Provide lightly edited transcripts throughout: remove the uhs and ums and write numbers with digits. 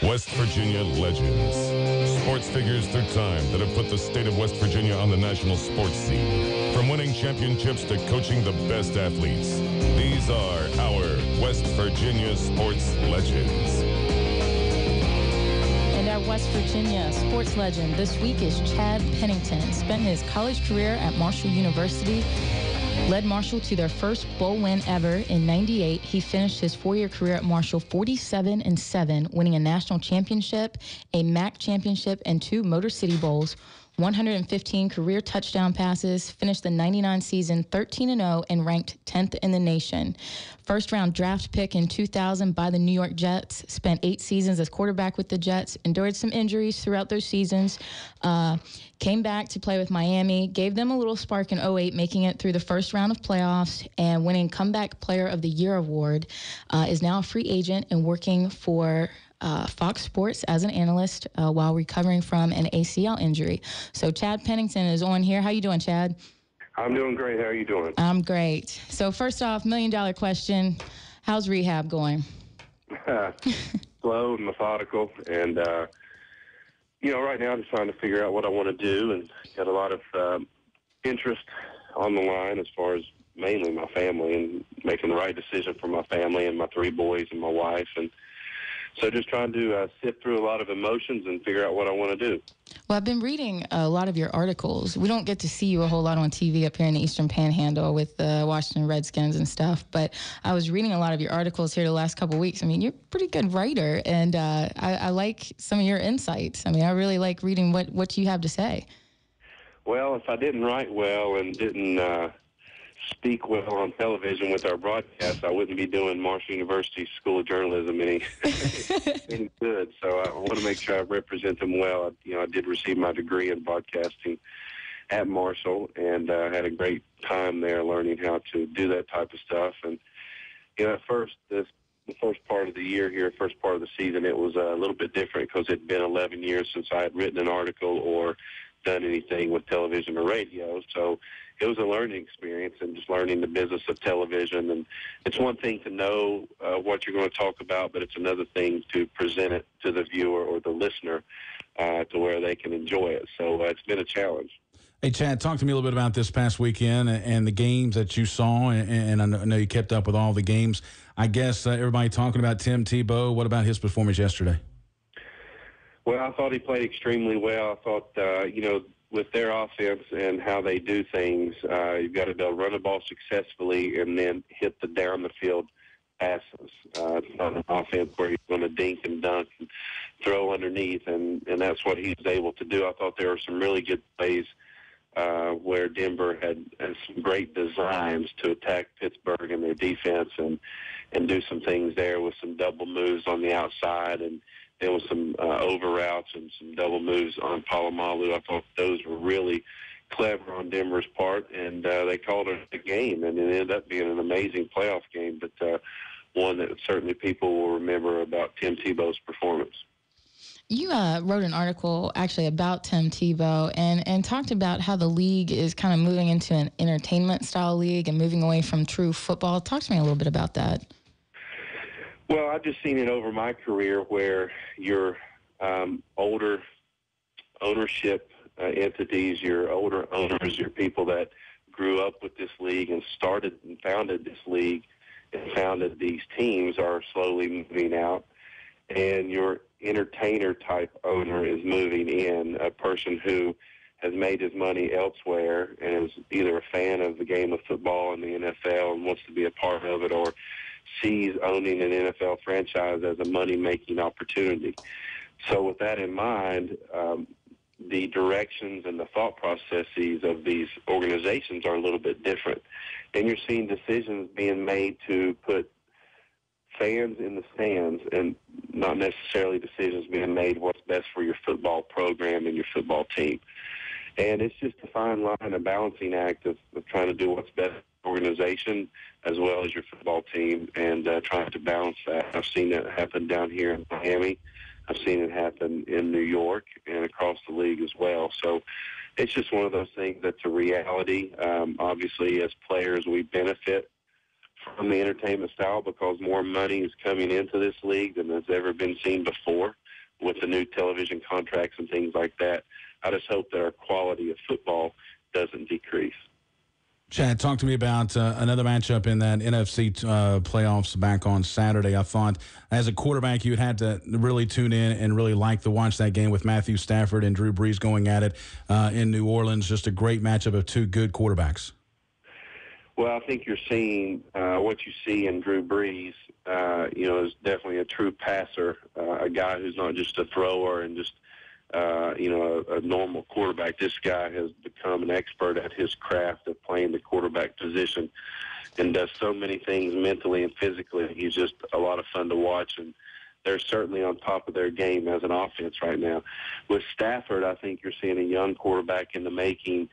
West Virginia legends. Sports figures through time that have put the state of West Virginia on the national sports scene. From winning championships to coaching the best athletes. These are our West Virginia sports legends. And our West Virginia sports legend this week is Chad Pennington. Spent his college career at Marshall University. Led Marshall to their first bowl win ever in '98. He finished his four-year career at Marshall 47-7, winning a national championship, a MAC championship, and 2 Motor City Bowls. 115 career touchdown passes, finished the '99 season 13-0 and ranked 10th in the nation. First-round draft pick in 2000 by the New York Jets, spent 8 seasons as quarterback with the Jets, endured some injuries throughout those seasons, came back to play with Miami, gave them a little spark in '08, making it through the first round of playoffs and winning Comeback Player of the Year award, is now a free agent and working for Fox Sports as an analyst while recovering from an ACL injury. So Chad Pennington is on here. How you doing, Chad? I'm doing great. How are you doing? I'm great. So first off, $1 million question. How's rehab going? Slow and methodical. And, right now I'm just trying to figure out what I want to do and got a lot of interest on the line as far as mainly my family and making the right decision for my family and my 3 boys and my wife. And so just trying to sift through a lot of emotions and figure out what I want to do. Well, I've been reading a lot of your articles. We don't get to see you a whole lot on TV up here in the Eastern Panhandle with the Washington Redskins and stuff, but I was reading a lot of your articles here the last couple of weeks. I mean, you're a pretty good writer, and I like some of your insights. I mean, I really like reading what you have to say. Well, if I didn't write well and didn't speak well on television with our broadcast, I wouldn't be doing Marshall University School of Journalism any good. So I want to make sure I represent them well. I did receive my degree in broadcasting at Marshall and had a great time there learning how to do that type of stuff. And at first, the first part of the year here, first part of the season, it was a little bit different because it had been 11 years since I had written an article or done anything with television or radio. So it was a learning experience and just learning the business of television. And it's one thing to know what you're going to talk about, but it's another thing to present it to the viewer or the listener to where they can enjoy it. So it's been a challenge. Hey, Chad, talk to me a little bit about this past weekend and the games that you saw, and I know you kept up with all the games. I guess everybody talking about Tim Tebow. What about his performance yesterday? Well, I thought he played extremely well. I thought, with their offense and how they do things, you've got to be able to run the ball successfully and then hit the down-the-field passes. It's not an offense where you're going to dink and dunk and throw underneath, and that's what he was able to do. I thought there were some really good plays where Denver had some great designs to attack Pittsburgh and their defense and do some things there with some double moves on the outside and there was some over routes and some double moves on Palomalu. I thought those were really clever on Denver's part, and they called it a game, and it ended up being an amazing playoff game, but one that certainly people will remember about Tim Tebow's performance. You wrote an article actually about Tim Tebow and talked about how the league is kind of moving into an entertainment-style league and moving away from true football. Talk to me a little bit about that. Well, I've just seen it over my career where your older ownership entities, your older owners, your people that grew up with this league and started and founded this league and founded these teams are slowly moving out. And your entertainer-type owner is moving in, a person who has made his money elsewhere and is either a fan of the game of football in the NFL and wants to be a part of it or sees owning an NFL franchise as a money-making opportunity. So with that in mind, the directions and the thought processes of these organizations are a little bit different. And you're seeing decisions being made to put fans in the stands and not necessarily decisions being made what's best for your football program and your football team. And it's just a fine line, a balancing act of trying to do what's best for the organization as well as your football team and trying to balance that. I've seen that happen down here in Miami. I've seen it happen in New York and across the league as well. So it's just one of those things that's a reality. Obviously, as players, we benefit from the entertainment style because more money is coming into this league than has ever been seen before. with the new television contracts and things like that. I just hope that our quality of football doesn't decrease. Chad, talk to me about another matchup in that NFC playoffs back on Saturday. I thought as a quarterback you had to really tune in and really like to watch that game with Matthew Stafford and Drew Brees going at it in New Orleans. Just a great matchup of two good quarterbacks. Well, I think you're seeing what you see in Drew Brees, is definitely a true passer, a guy who's not just a thrower and just a normal quarterback. This guy has become an expert at his craft of playing the quarterback position and does so many things mentally and physically. He's just a lot of fun to watch, and they're certainly on top of their game as an offense right now. With Stafford, I think you're seeing a young quarterback in the making,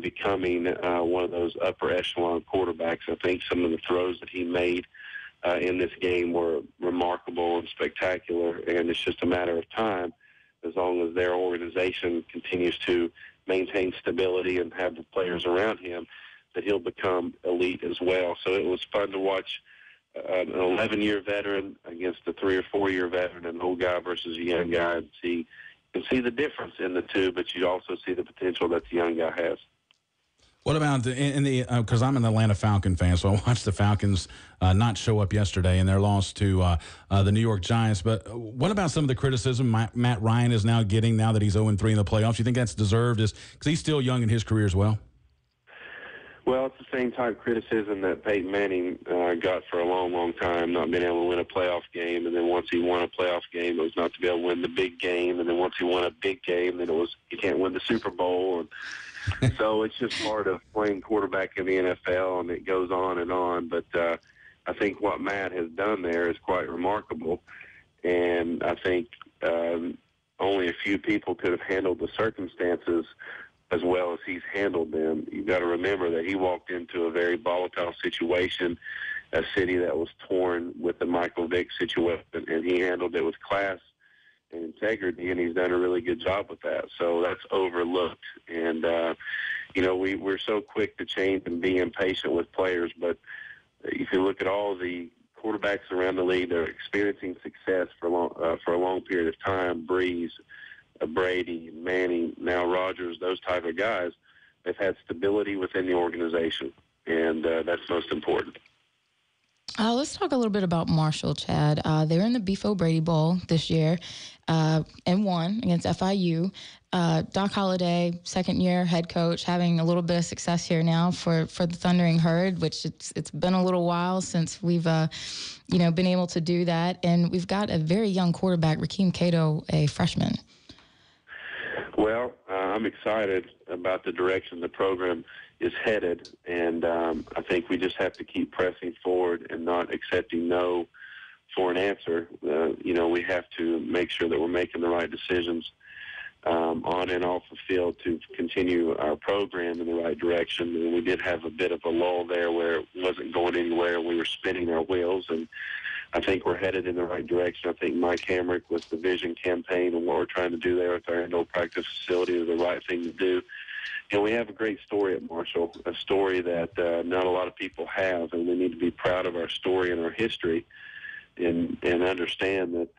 becoming one of those upper echelon quarterbacks. I think some of the throws that he made in this game were remarkable and spectacular, and it's just a matter of time, as long as their organization continues to maintain stability and have the players around him, that he'll become elite as well. So it was fun to watch an 11-year veteran against a 3 or 4-year veteran, an old guy versus a young guy, and see the difference in the two, but you also see the potential that the young guy has. What about because I'm an Atlanta Falcon fan, so I watched the Falcons not show up yesterday in their loss to the New York Giants. But what about some of the criticism Matt Ryan is now getting now that he's 0-3 in the playoffs? You think that's deserved? Because he's still young in his career as well? Well, it's the same type of criticism that Peyton Manning got for a long, long time, not being able to win a playoff game. And then once he won a playoff game, it was not to be able to win the big game. And then once he won a big game, then it was you can't win the Super Bowl. And so it's just part of playing quarterback in the NFL, and it goes on and on. But I think what Matt has done there is quite remarkable. And I think only a few people could have handled the circumstances as well as he's handled them. You've got to remember that he walked into a very volatile situation, a city that was torn with the Michael Vick situation, and he handled it with class and integrity, and he's done a really good job with that. So that's overlooked. And, we're so quick to change and be impatient with players, but if you look at all the quarterbacks around the league that are experiencing success for a long period of time, Brees, Brady, Manning, now Rodgers, those type of guys, they've had stability within the organization, and that's most important. Let's talk a little bit about Marshall, Chad. They're in the Beef O'Brady Bowl this year and won against FIU. Doc Holliday, second-year head coach, having a little bit of success here now for the Thundering Herd, which it's been a little while since we've been able to do that. And we've got a very young quarterback, Rakeem Cato, a freshman. Well, I'm excited about the direction the program is headed, and I think we just have to keep pressing forward and not accepting no for an answer. We have to make sure that we're making the right decisions on and off the field to continue our program in the right direction. And we did have a bit of a lull there where it wasn't going anywhere. We were spinning our wheels, and I think we're headed in the right direction. I think Mike Hamrick with the vision campaign and what we're trying to do there with our indoor practice facility is the right thing to do. We have a great story at Marshall, a story that not a lot of people have, and we need to be proud of our story and our history and understand that,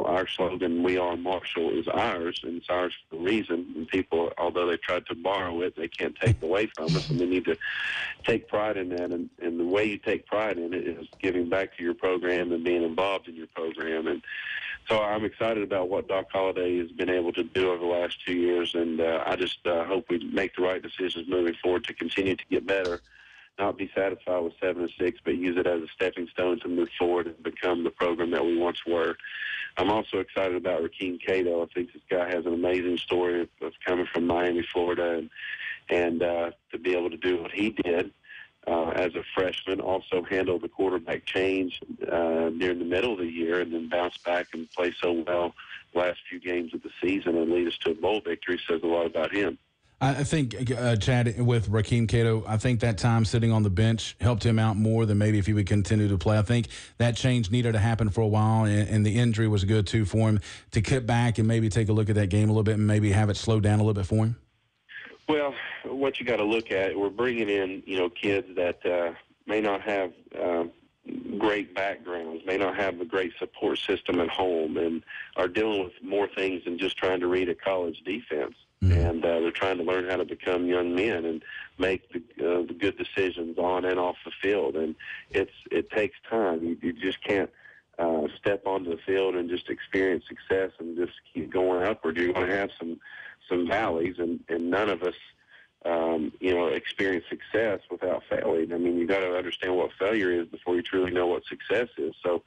our slogan, "We are Marshall," is ours, and it's ours for a reason. And people, although they tried to borrow it, they can't take it away from us, and we need to take pride in that. And the way you take pride in it is giving back to your program and being involved in your program. And so I'm excited about what Doc Holliday has been able to do over the last 2 years, and I just hope we make the right decisions moving forward to continue to get better, not be satisfied with 7-6, but use it as a stepping stone to move forward and become the program that we once were. I'm also excited about Rakeem Cato. I think this guy has an amazing story of coming from Miami, Florida, and to be able to do what he did as a freshman, also handle the quarterback change during the middle of the year, and then bounce back and play so well the last few games of the season and lead us to a bowl victory says a lot about him. I think, Chad, with Rakeem Cato, I think that time sitting on the bench helped him out more than maybe if he would continue to play. I think that change needed to happen for a while, and the injury was good, too, for him to get back and maybe take a look at that game a little bit and maybe have it slow down a little bit for him. Well, what you got to look at, we're bringing in, kids that may not have great backgrounds, may not have a great support system at home, and are dealing with more things than just trying to read a college defense. And they're trying to learn how to become young men and make the good decisions on and off the field. And it takes time. You just can't step onto the field and just experience success and just keep going upward. You're going to have some valleys, and none of us experience success without failing. I mean, you got to understand what failure is before you truly know what success is. So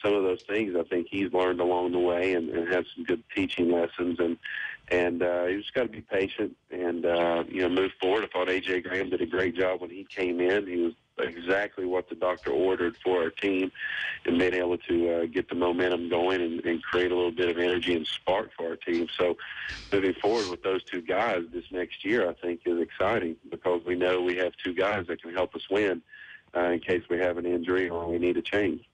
some of those things I think he's learned along the way and had some good teaching lessons, and you just got to be patient and move forward. I thought A.J. Graham did a great job when he came in. He was exactly what the doctor ordered for our team, and being able to get the momentum going and create a little bit of energy and spark for our team. So moving forward with those two guys this next year, I think is exciting, because we know we have two guys that can help us win in case we have an injury or we need a change.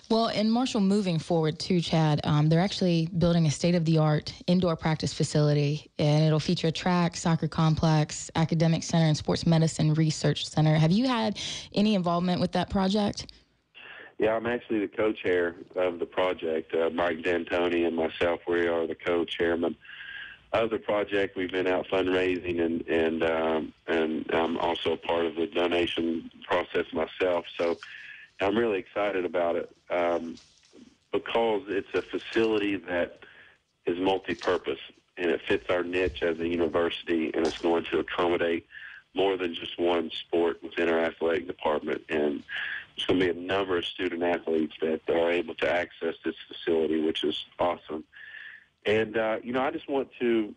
Well, in Marshall moving forward too, Chad, they're actually building a state-of-the-art indoor practice facility, and it'll feature a track, soccer complex, academic center, and sports medicine research center. Have you had any involvement with that project? Yeah, I'm actually the co-chair of the project. Mike D'Antoni and myself, we are the co-chairman of the project. We've been out fundraising, and I'm also a part of the donation process myself. So I'm really excited about it because it's a facility that is multi-purpose, and it fits our niche as a university, and it's going to accommodate more than just one sport within our athletic department. And there's going to be a number of student athletes that are able to access this facility, which is awesome. And, I just want to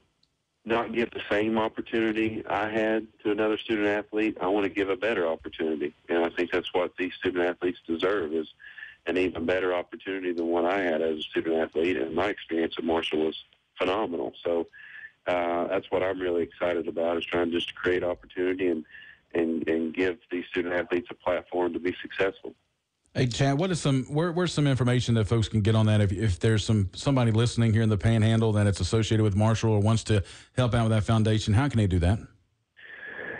not give the same opportunity I had to another student athlete. I want to give a better opportunity. And I think that's what these student athletes deserve, is an even better opportunity than what I had as a student athlete. And my experience at Marshall was phenomenal. So that's what I'm really excited about, is trying just to create opportunity and give these student athletes a platform to be successful. Hey, Chad, where's some information that folks can get on that? If there's somebody listening here in the Panhandle that it's associated with Marshall or wants to help out with that foundation, how can they do that?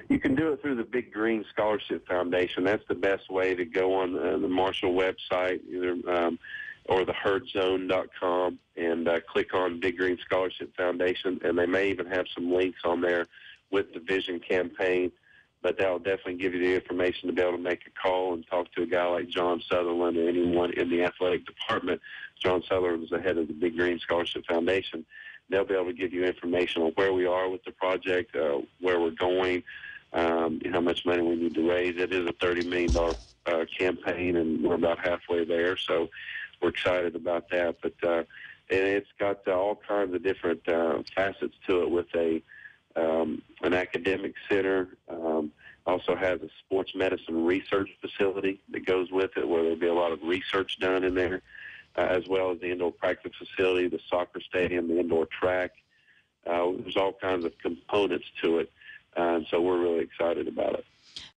You can do it through the Big Green Scholarship Foundation. That's the best way to go on the Marshall website, either or the herdzone.com, and click on Big Green Scholarship Foundation. And they may even have some links on there with the Vision campaign. But that will definitely give you the information to be able to make a call and talk to a guy like John Sutherland or anyone in the athletic department. John Sutherland is the head of the Big Green Scholarship Foundation. They'll be able to give you information on where we are with the project, where we're going, how much money we need to raise. It is a $30 million campaign, and we're about halfway there, so we're excited about that. But and it's got all kinds of different facets to it, with an academic center. Also has a sports medicine research facility that goes with it, where there'll be a lot of research done in there, as well as the indoor practice facility, the soccer stadium, the indoor track. There's all kinds of components to it, and so we're really excited about it.